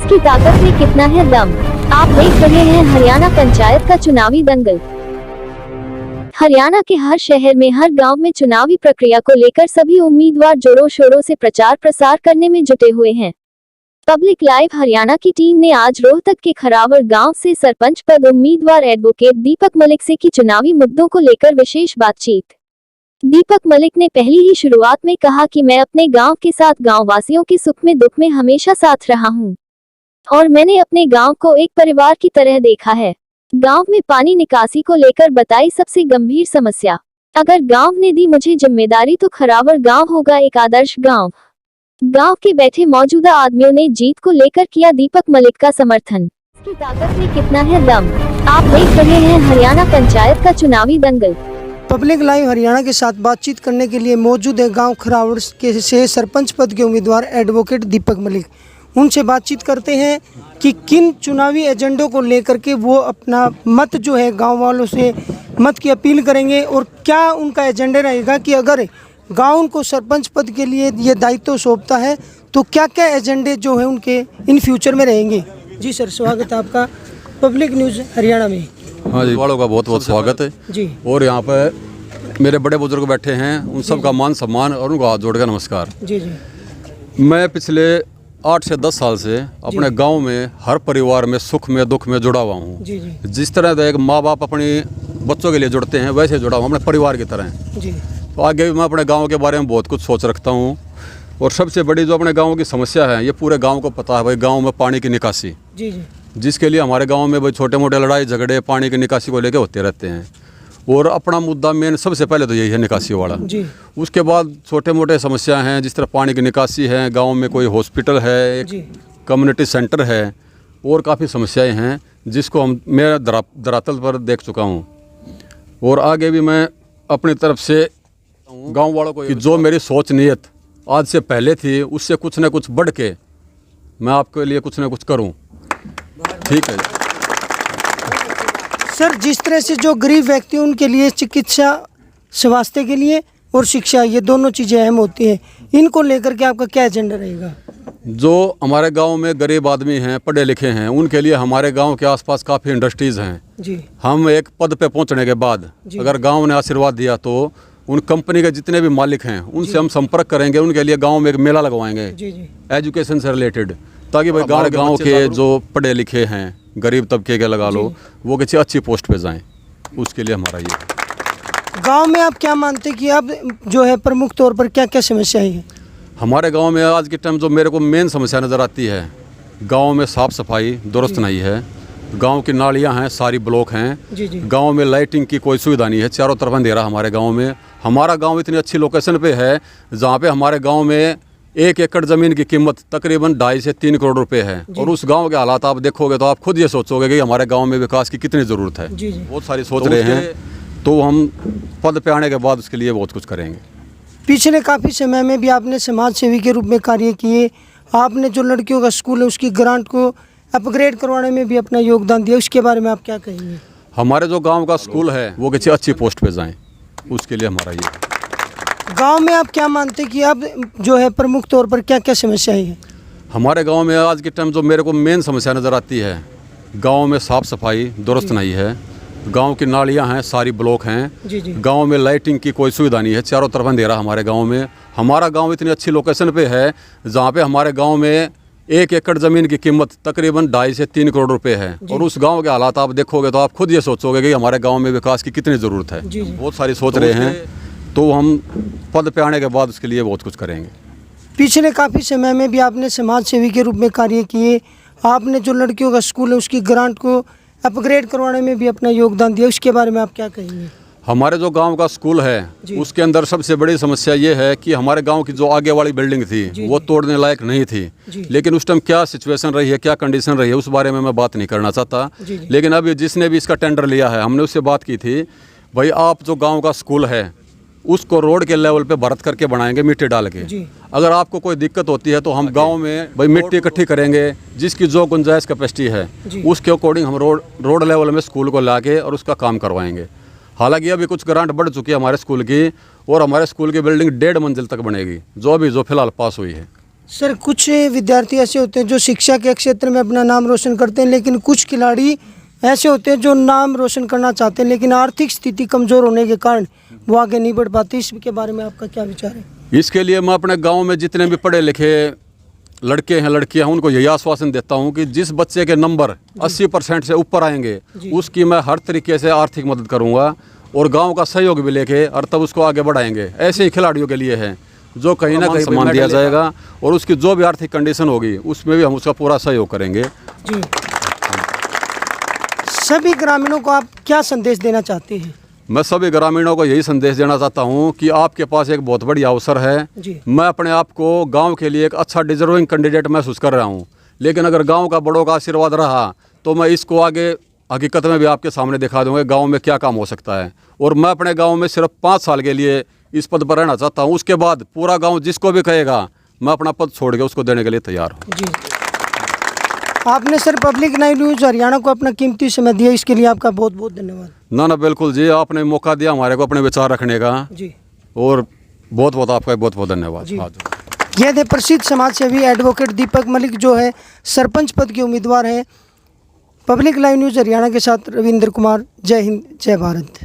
की ताकत में कितना है दम। आप देख रहे हैं हरियाणा पंचायत का चुनावी दंगल। हरियाणा के हर शहर में, हर गांव में चुनावी प्रक्रिया को लेकर सभी उम्मीदवार जोरों शोरों से प्रचार प्रसार करने में जुटे हुए हैं। पब्लिक लाइव हरियाणा की टीम ने आज रोहतक के खरावर गांव से सरपंच पद उम्मीदवार एडवोकेट दीपक मलिक से की चुनावी मुद्दों को लेकर विशेष बातचीत। दीपक मलिक ने पहली ही शुरुआत में कहा कि मैं अपने गांव के साथ गांव वासियों के सुख में दुख में हमेशा साथ रहा हूं और मैंने अपने गांव को एक परिवार की तरह देखा है। गांव में पानी निकासी को लेकर बताई सबसे गंभीर समस्या। अगर गांव ने दी मुझे जिम्मेदारी तो खरावर गांव होगा एक आदर्श गांव। गांव के बैठे मौजूदा आदमियों ने जीत को लेकर किया दीपक मलिक का समर्थन। की ताकत में कितना है दम। आप देख रहे हैं हरियाणा पंचायत का चुनावी दंगल। पब्लिक लाइव हरियाणा के साथ बातचीत करने के लिए मौजूद है गांव खरावर के से सरपंच पद के उम्मीदवार एडवोकेट दीपक मलिक। उनसे बातचीत करते हैं कि किन चुनावी एजेंडों को लेकर के वो अपना मत जो है गांव वालों से मत की अपील करेंगे और क्या उनका एजेंडा रहेगा कि अगर गांव उनको सरपंच पद के लिए ये दायित्व सौंपता है तो क्या क्या एजेंडे जो है उनके इन फ्यूचर में रहेंगे। जी सर, स्वागत है आपका पब्लिक न्यूज़ हरियाणा में। हाँ जी, वालों का बहुत बहुत स्वागत है जी। और यहाँ पे मेरे बड़े बुजुर्ग बैठे हैं, उन सब का मान सम्मान और उनका हाथ जोड़ कर नमस्कार। जी जी। मैं पिछले 8 से 10 साल से अपने गांव में हर परिवार में सुख में दुख में जुड़ा हुआ हूँ। जी जी। जिस तरह से एक माँ बाप अपने बच्चों के लिए जुड़ते हैं वैसे जुड़ा हूँ अपने परिवार की तरह। जी। तो आगे भी मैं अपने गाँव के बारे में बहुत कुछ सोच रखता हूँ और सबसे बड़ी जो अपने गाँव की समस्या है, ये पूरे गाँव को पता है भाई, गाँव में पानी की निकासी। जी जी। जिसके लिए हमारे गांव में भाई छोटे मोटे लड़ाई झगड़े पानी की निकासी को लेकर होते रहते हैं और अपना मुद्दा मेन सबसे पहले तो यही है निकासी वाला। जी। उसके बाद छोटे मोटे समस्याएं हैं, जिस तरह पानी की निकासी है, गांव में कोई हॉस्पिटल है, एक कम्युनिटी सेंटर है और काफ़ी समस्याएं हैं जिसको मैं धरातल पर देख चुका हूँ। और आगे भी मैं अपनी तरफ से गाँव वालों को कि जो मेरी सोच नीयत आज से पहले थी उससे कुछ न कुछ बढ़ के मैं आपके लिए कुछ न कुछ करूँ। ठीक है सर, जिस तरह से जो गरीब व्यक्ति उनके लिए चिकित्सा, स्वास्थ्य के लिए और शिक्षा, ये दोनों चीज़ें अहम होती हैं, इनको लेकर के आपका क्या एजेंडा रहेगा। जो हमारे गांव में गरीब आदमी हैं, पढ़े लिखे हैं, उनके लिए हमारे गांव के आसपास काफ़ी इंडस्ट्रीज़ हैं जी। हम एक पद पे पहुंचने के बाद अगर गांव ने आशीर्वाद दिया तो उन कंपनी के जितने भी मालिक हैं उनसे हम संपर्क करेंगे, उनके लिए गाँव में एक मेला लगवाएंगे एजुकेशन से रिलेटेड, ताकि भाई गांव के जो पढ़े लिखे हैं, गरीब तबके के लगा लो, वो किसी अच्छी पोस्ट पे जाएं। उसके लिए हमारा ये गांव में आप क्या मानते हैं कि अब जो है प्रमुख तौर पर क्या क्या समस्याएं हैं। हमारे गांव में आज के टाइम जो मेरे को मेन समस्या नज़र आती है, गांव में साफ़ सफाई दुरुस्त नहीं है, गांव की नालियां हैं सारी ब्लॉक हैं, गांव में लाइटिंग की कोई सुविधा नहीं है, चारों तरफ अंधेरा हमारे गाँव में। हमारा गाँव इतनी अच्छी लोकेशन पर है जहाँ पर हमारे गाँव में 1 एकड़ ज़मीन की कीमत तकरीबन 2.5 से 3 करोड़ रुपए है और उस गांव के हालात आप देखोगे तो आप खुद ये सोचोगे कि हमारे गांव में विकास की कितनी ज़रूरत है। बहुत सारी सोच रहे हैं, तो हम पद पे आने के बाद उसके लिए बहुत कुछ करेंगे। पिछले काफ़ी समय में भी आपने समाज सेवी के रूप में कार्य किए, आपने जो लड़कियों का स्कूल है उसकी ग्रांट को अपग्रेड करवाने में भी अपना योगदान दिया, उसके बारे में आप क्या कहेंगे। हमारे जो गाँव का स्कूल है वो किसी अच्छी पोस्ट पर जाएँ, उसके लिए हमारा ये। गांव में आप क्या मानते हैं कि अब जो है प्रमुख तौर पर क्या क्या समस्याएं हैं। हमारे गांव में आज के टाइम जो मेरे को मेन समस्या नज़र आती है, गांव में साफ़ सफाई दुरुस्त नहीं है, गांव की नालियां हैं सारी ब्लॉक हैं, गांव में लाइटिंग की कोई सुविधा नहीं है, चारों तरफ अंधेरा हमारे गांव में। हमारा गांव इतनी अच्छी लोकेशन पे है जहां पे हमारे गांव में 1 एकड़ ज़मीन की कीमत तकरीबन 2.5 से 3 करोड़ रुपए है और उस गाँव के हालात आप देखोगे तो आप खुद ये सोचोगे कि हमारे गाँव में विकास की कितनी ज़रूरत है। बहुत सारी सोच रहे हैं, तो हम पद पे आने के बाद उसके लिए बहुत कुछ करेंगे। पिछले काफ़ी समय में भी आपने समाज सेवी के रूप में कार्य किए, आपने जो लड़कियों का स्कूल है उसकी ग्रांट को अपग्रेड करवाने में भी अपना योगदान दिया, उसके बारे में आप क्या कहेंगे। हमारे जो गांव का स्कूल है उसके अंदर सबसे बड़ी समस्या ये है कि हमारे गांव की जो आगे वाली बिल्डिंग थी वो तोड़ने लायक नहीं थी, लेकिन उस टाइम क्या सिचुएशन रही है, क्या कंडीशन रही है, उस बारे में मैं बात नहीं करना चाहता। लेकिन अभी जिसने भी इसका टेंडर लिया है हमने उससे बात की थी, भाई आप जो गाँव का स्कूल है उसको रोड के लेवल पे भरत करके बनाएंगे मिट्टी डाल के। अगर आपको कोई दिक्कत होती है तो हम गांव में भाई मिट्टी इकट्ठी करेंगे, जिसकी जो गुंजाइश कैपेसिटी है उसके अकॉर्डिंग हम रोड लेवल में स्कूल को लाके और उसका काम करवाएंगे। हालांकि अभी कुछ ग्रांट बढ़ चुकी है हमारे स्कूल की और हमारे स्कूल की बिल्डिंग 1.5 मंजिल तक बनेगी, जो फिलहाल पास हुई है। सर कुछ विद्यार्थी ऐसे होते हैं जो शिक्षा के क्षेत्र में अपना नाम रोशन करते हैं, लेकिन कुछ खिलाड़ी ऐसे होते हैं जो नाम रोशन करना चाहते हैं लेकिन आर्थिक स्थिति कमज़ोर होने के कारण वो आगे नहीं बढ़ पाते। इसके बारे में आपका क्या विचार है? इसके लिए मैं अपने गांव में जितने भी पढ़े लिखे लड़के हैं लड़कियां हैं उनको यही आश्वासन देता हूं कि जिस बच्चे के नंबर 80% से ऊपर आएंगे उसकी मैं हर तरीके से आर्थिक मदद करूंगा और गांव का सहयोग भी लेके और तब उसको आगे बढ़ाएंगे। ऐसे ही खिलाड़ियों के लिए है जो कहीं ना कहीं सम्मान दिया जाएगा और उसकी जो भी आर्थिक कंडीशन होगी उसमें भी हम उसका पूरा सहयोग करेंगे। जी, सभी ग्रामीणों को आप क्या संदेश देना चाहते हैं? मैं सभी ग्रामीणों को यही संदेश देना चाहता हूं कि आपके पास एक बहुत बड़ी अवसर है। मैं अपने आप को गांव के लिए एक अच्छा डिजर्विंग कैंडिडेट महसूस कर रहा हूं, लेकिन अगर गांव का बड़ों का आशीर्वाद रहा तो मैं इसको आगे हकीकत में भी आपके सामने दिखा दूंगा गांव में क्या काम हो सकता है। और मैं अपने गांव में सिर्फ 5 साल के लिए इस पद पर रहना चाहता हूं, उसके बाद पूरा गाँव जिसको भी कहेगा मैं अपना पद छोड़ के उसको देने के लिए तैयार हूँ। जी, आपने सर पब्लिक 9 न्यूज़ हरियाणा को अपना कीमती समय दिया, इसके लिए आपका बहुत बहुत धन्यवाद। ना बिल्कुल जी, आपने मौका दिया हमारे को अपने विचार रखने का जी, और बहुत बहुत आपका बहुत बहुत धन्यवाद। यह थे प्रसिद्ध समाज सेवी एडवोकेट दीपक मलिक जो है सरपंच पद के उम्मीदवार हैं। पब्लिक 9 न्यूज़ हरियाणा के साथ रविंद्र कुमार। जय हिंद, जय भारत।